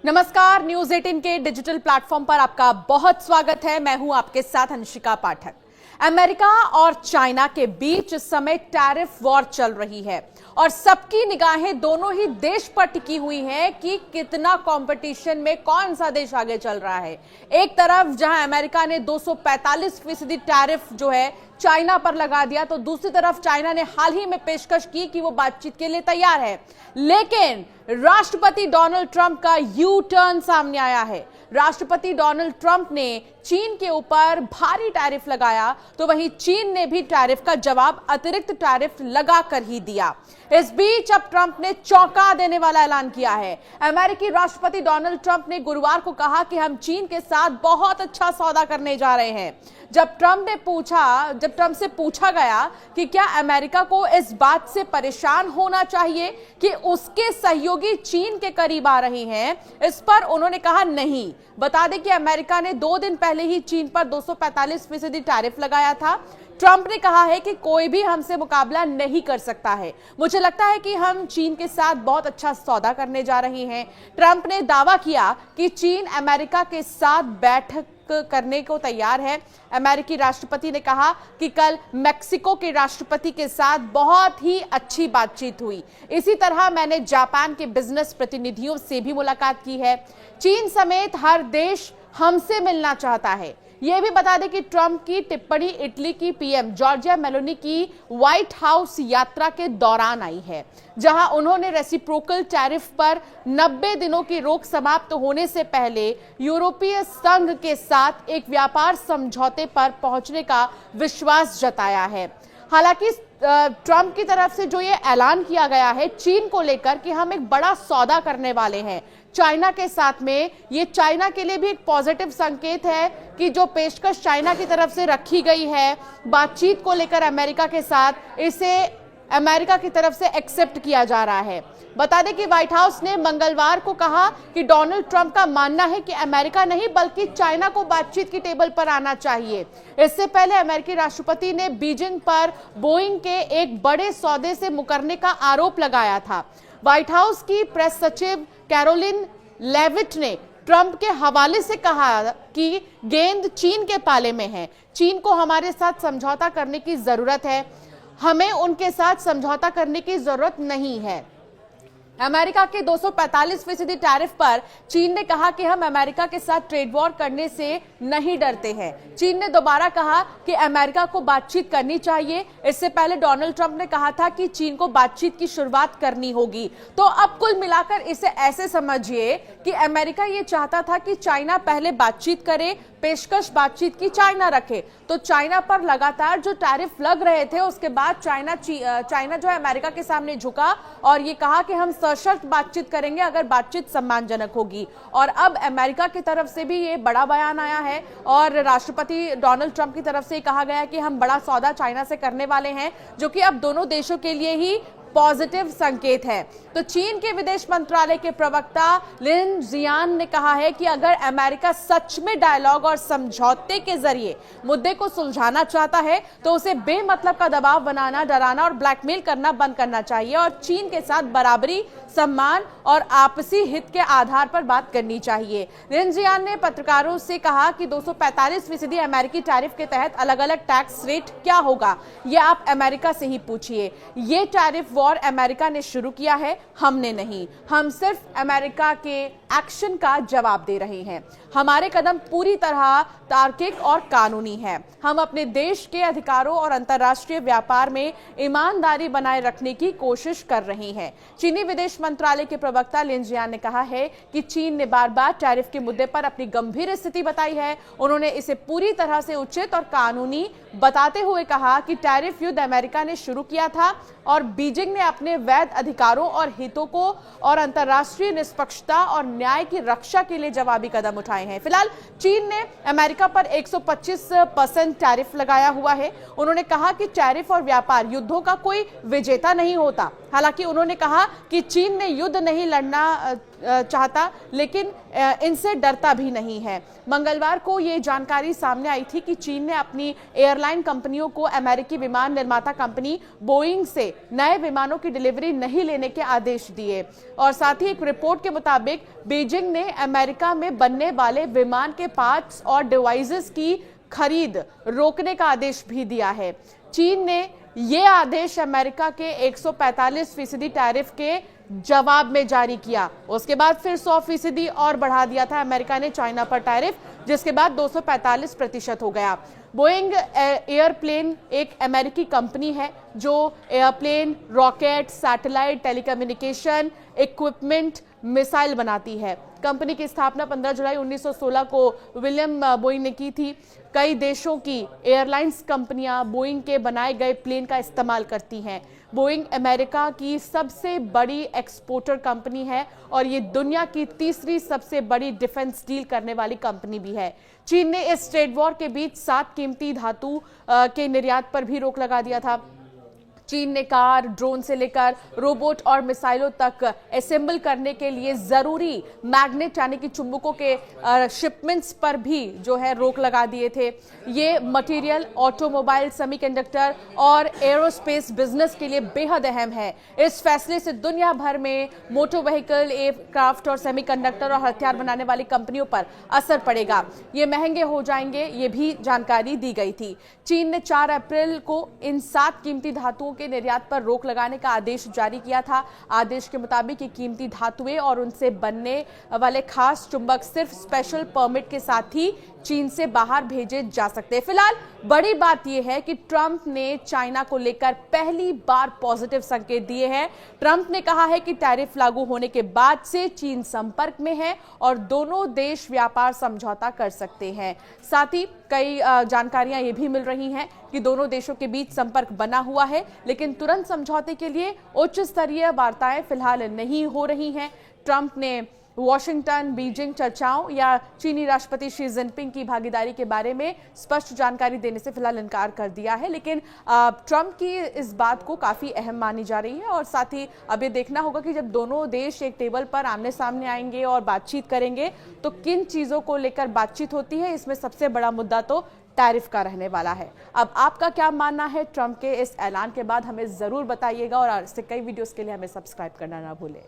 नमस्कार, न्यूज 18 के digital platform पर आपका बहुत स्वागत है। मैं हूं आपके साथ अंशिका पाठक। अमेरिका और चाइना के बीच इस समय टैरिफ वॉर चल रही है और सबकी निगाहें दोनों ही देश पर टिकी हुई हैं कि कितना कंपटीशन में कौन सा देश आगे चल रहा है। एक तरफ जहां अमेरिका ने 245% टैरिफ जो है चाइना पर लगा दिया, तो दूसरी तरफ चाइना ने हाल ही में पेशकश की कि वो बातचीत के लिए तैयार है। लेकिन राष्ट्रपति डोनाल्ड ट्रंप का यू टर्न सामने आया है। राष्ट्रपति डोनाल्ड ट्रंप ने चीन के ऊपर भारी टैरिफ लगाया, तो वहीं चीन ने भी टैरिफ का जवाब अतिरिक्त टैरिफ लगाकर ही दिया। इस बीच अब ट्रंप ने चौंका देने वाला ऐलान किया है। अमेरिकी राष्ट्रपति डोनाल्ड ट्रंप ने गुरुवार को कहा कि हम चीन के साथ बहुत अच्छा सौदा करने जा रहे हैं। जब ट्रंप से पूछा गया कि क्या अमेरिका को इस बात से परेशान होना चाहिए कि उसके सहयोगी चीन के करीब आ रहे हैं, इस पर उन्होंने कहा नहीं। बता दें कि अमेरिका ने 2 दिन पहले ही चीन पर 245% टैरिफ लगाया था। ट्रंप ने कहा है कि कोई भी हमसे मुकाबला नहीं कर सकता है। मुझे लगता है कि हम चीन के साथ बहुत अच्छा सौदा करने जा रहे हैं। ट्रंप ने दावा किया कि चीन अमेरिका के साथ बैठक करने को तैयार है। अमेरिकी राष्ट्रपति ने कहा कि कल मेक्सिको के राष्ट्रपति के साथ बहुत ही अच्छी बातचीत हुई। इसी तरह मैंने जापान के बिजनेस प्रतिनिधियों से भी मुलाकात की है। चीन समेत हर देश हमसे मिलना चाहता है। यह भी बता दें कि ट्रंप की टिप्पणी इटली की पीएम जॉर्जिया मेलोनी की व्हाइट हाउस यात्रा के दौरान आई है, जहां उन्होंने रेसिप्रोकल टैरिफ पर 90 दिनों की रोक समाप्त होने से पहले यूरोपीय संघ के साथ एक व्यापार समझौते पर पहुंचने का विश्वास जताया है। हालांकि ट्रंप की तरफ से जो ये ऐलान किया गया है चीन को लेकर कि हम एक बड़ा सौदा करने वाले हैं चाइना के साथ में, ये चाइना के लिए भी एक पॉजिटिव संकेत है कि जो पेशकश चाइना की तरफ से रखी गई है बातचीत को लेकर अमेरिका के साथ, इसे अमेरिका की तरफ से एक्सेप्ट किया जा रहा है। बता दें कि व्हाइट हाउस ने मंगलवार को कहा कि डोनाल्ड ट्रंप का मानना है कि अमेरिका नहीं बल्कि चाइना को बातचीत की टेबल पर आना चाहिए। इससे पहले अमेरिकी राष्ट्रपति ने बीजिंग पर बोइंग के एक बड़े सौदे से मुकरने का आरोप लगाया था। व्हाइट हाउस की प्रेस सचिव कैरोलिन लेविट ने ट्रंप के हवाले से कहा कि गेंद चीन के पाले में है। चीन को हमारे साथ समझौता करने की जरूरत है, हमें उनके साथ समझौता करने की जरूरत नहीं है। अमेरिका के 245% टैरिफ पर चीन ने कहा कि हम अमेरिका के साथ ट्रेड वॉर करने से नहीं डरते हैं। चीन ने दोबारा कहा कि अमेरिका को बातचीत करनी चाहिए। इससे पहले डोनाल्ड ट्रंप ने कहा था कि चीन को बातचीत की शुरुआत करनी होगी। तो अब कुल मिलाकर इसे ऐसे समझिए कि अमेरिका ये चाहता था कि चाइना पहले बातचीत करे, पेशकश बातचीत की चाइना रखे। तो चाइना पर लगातार जो टैरिफ लग रहे थे उसके बाद चाइना जो है अमेरिका के सामने झुका और ये कहा कि हम सशर्त बातचीत करेंगे अगर बातचीत सम्मानजनक होगी। और अब अमेरिका की तरफ से भी ये बड़ा बयान आया है और राष्ट्रपति डोनाल्ड ट्रंप की तरफ से कहा गया कि हम बड़ा सौदा चाइना से करने वाले हैं, जो कि अब दोनों देशों के लिए ही पॉजिटिव संकेत है। तो चीन के विदेश मंत्रालय के प्रवक्ता लिन जियान ने कहा है कि अगर अमेरिका सच में डायलॉग और समझौते के जरिए मुद्दे को सुलझाना चाहता है तो उसे बेमतलब का दबाव बनाना, डराना और ब्लैकमेल करना बंद करना चाहिए और चीन के साथ बराबरी, सम्मान और आपसी हित के आधार पर बात करनी चाहिए। लिन जियान ने पत्रकारों से कहा कि 245% अमेरिकी टैरिफ के तहत अलग अलग टैक्स रेट क्या होगा, ये आप अमेरिका से ही पूछिए। ये टैरिफ वॉर अमेरिका ने शुरू किया है, हमने नहीं। हम सिर्फ अमेरिका के एक्शन का जवाब दे रहे हैं। हमारे कदम पूरी तरह तार्किक और कानूनी है। हम अपने देश के अधिकारों और अंतर्राष्ट्रीय व्यापार में ईमानदारी बनाए रखने की कोशिश कर रहे हैं। चीनी विदेश मंत्रालय के प्रवक्ता लिन जियान ने कहा है कि चीन ने बार बार टैरिफ के मुद्दे पर अपनी गंभीर स्थिति बताई है। उन्होंने इसे पूरी तरह से उचित और कानूनी बताते हुए कहा कि टैरिफ युद्ध अमेरिका ने शुरू किया था और बीजिंग ने अपने वैध अधिकारों और हितों को और अंतर्राष्ट्रीय निष्पक्षता और न्याय की रक्षा के लिए जवाबी कदम उठाए हैं। फिलहाल चीन ने अमेरिका पर 125% टैरिफ लगाया हुआ है। उन्होंने कहा कि टैरिफ और व्यापार युद्धों का कोई विजेता नहीं होता। हालांकि उन्होंने कहा कि चीन ने युद्ध नहीं लड़ना चाहता, लेकिन इनसे डरता भी नहीं है। मंगलवार को ये जानकारी सामने आई थी कि चीन ने अपनी एयरलाइन कंपनियों को अमेरिकी विमान निर्माता कंपनी बोइंग से नए विमानों की डिलीवरी नहीं लेने के आदेश दिए। और साथ ही एक रिपोर्ट के मुताबिक बीजिंग ने अमेरिका में बनने वाले विमान के पार्ट्स और डिवाइसेस की खरीद रोकने का आदेश भी दिया है। चीन ने यह आदेश अमेरिका के 145% टैरिफ के जवाब में जारी किया। उसके बाद फिर 100% और बढ़ा दिया था अमेरिका ने चाइना पर टैरिफ, जिसके बाद 245% हो गया। बोइंग एयरप्लेन एक अमेरिकी कंपनी है जो airplane, rocket, satellite, telecommunication equipment, missile बनाती है। कंपनी की स्थापना 15 जुलाई 1916 को विलियम बोइंग ने की थी। कई देशों की एयरलाइंस कंपनियां बोइंग के बनाए गए प्लेन का इस्तेमाल करती हैं। बोइंग अमेरिका की सबसे बड़ी एक्सपोर्टर कंपनी है और ये दुनिया की तीसरी सबसे बड़ी डिफेंस डील करने वाली कंपनी भी है। चीन ने इस ट्रेड वॉर के बीच 7 कीमती धातु के निर्यात पर भी रोक लगा दिया था। चीन ने कार, ड्रोन से लेकर रोबोट और मिसाइलों तक असेंबल करने के लिए जरूरी मैग्नेट यानी कि चुंबकों के शिपमेंट्स पर भी जो है रोक लगा दिए थे। ये मटेरियल ऑटोमोबाइल, सेमीकंडक्टर और एरोस्पेस बिजनेस के लिए बेहद अहम है। इस फैसले से दुनिया भर में मोटर व्हीकल, एयरक्राफ्ट और सेमीकंडक्टर और हथियार बनाने वाली कंपनियों पर असर पड़ेगा। ये महंगे हो जाएंगे, ये भी जानकारी दी गई थी। चीन ने 4 अप्रैल को इन 7 कीमती धातुओं के निर्यात पर रोक लगाने का आदेश जारी किया था। आदेश के मुताबिक ये कीमती धातुएं और उनसे बनने वाले खास चुंबक सिर्फ स्पेशल परमिट के साथ ही चीन से बाहर भेजे जा सकते हैं। फिलहाल बड़ी बात यह है कि ट्रंप ने चाइना को लेकर पहली बार पॉजिटिव संकेत दिए हैं। ट्रंप ने कहा है कि टैरिफ लागू होने के बाद से चीन संपर्क में है और दोनों देश व्यापार समझौता कर सकते हैं। साथ ही कई जानकारियां ये भी मिल रही हैं कि दोनों देशों के बीच संपर्क बना हुआ है, लेकिन तुरंत समझौते के लिए उच्च स्तरीय वार्ताएं फिलहाल नहीं हो रही हैं। ट्रंप ने वॉशिंगटन बीजिंग चर्चाओं या चीनी राष्ट्रपति शी जिनपिंग की भागीदारी के बारे में स्पष्ट जानकारी देने से फिलहाल इनकार कर दिया है, लेकिन ट्रंप की इस बात को काफी अहम मानी जा रही है। और साथ ही अब ये देखना होगा कि जब दोनों देश एक टेबल पर आमने सामने आएंगे और बातचीत करेंगे तो किन चीजों को लेकर बातचीत होती है। इसमें सबसे बड़ा मुद्दा तो टैरिफ का रहने वाला है। अब आपका क्या मानना है ट्रंप के इस ऐलान के बाद, हमें जरूर बताइएगा और ऐसे कई वीडियोस के लिए हमें सब्सक्राइब करना ना भूलें।